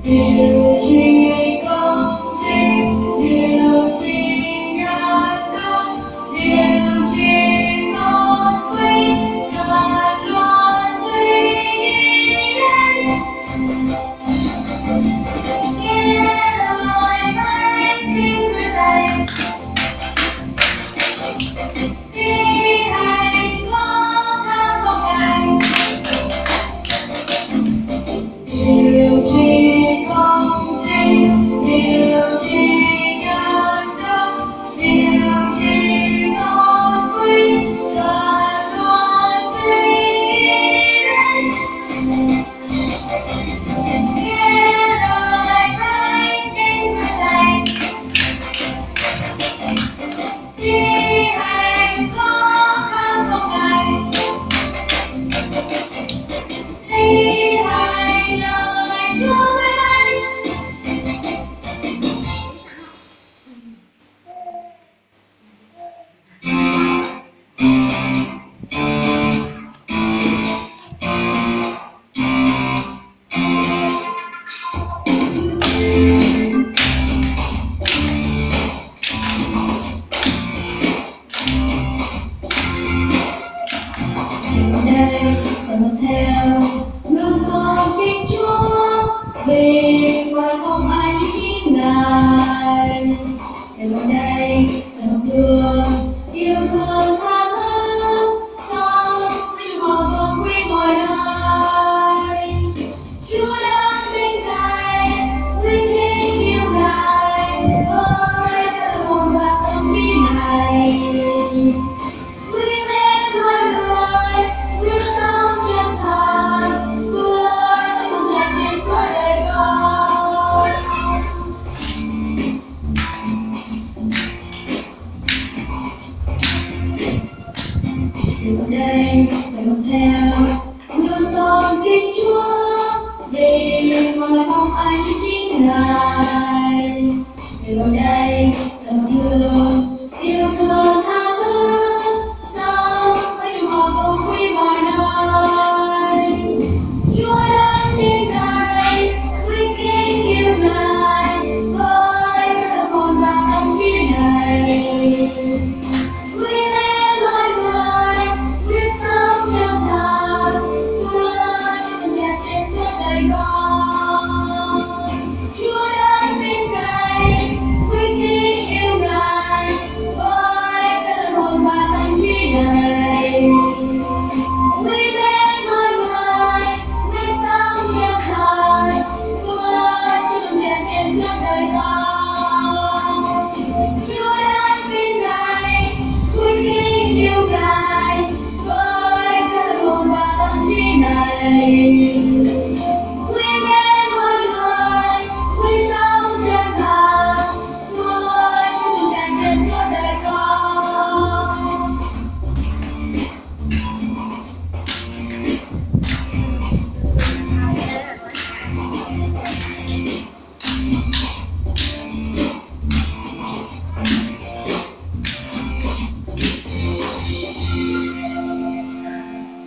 điều gì công chính, điều gì nhân đức, điều gì ngôn quý, ngàn loạn suy nghĩ đến. Nghe lời thánh kinh với thầy, đi hành có tham một ngày. Điều gì công chính, điều gì nhân đức, điều gì ngôn quý, ngàn loạn suy nghĩ đến. Nghe lời thánh kinh với thầy, đi hành có tham một ngày. Đi hành lời Chúa với anh. Ở đây cần theo ngưỡng con kính Chúa, vì ngoài không ai như chính Ngài. Đừng ở đây cần thương yêu thương tha thứ, sống với mọi con quý mọi nơi. Chúa đang kính Ngài, quý kính yêu Ngài, ơi các hồn và tâm trí này. Quý mến mọi người, quyết sống chân thành, vươn trên con tràn trên suốt đời con. Đừng ở đây phải mang theo ngưỡng tôn kính Chúa, vì mọi người không ai như chính Ngài. Đừng ở đây cần thương yêu thương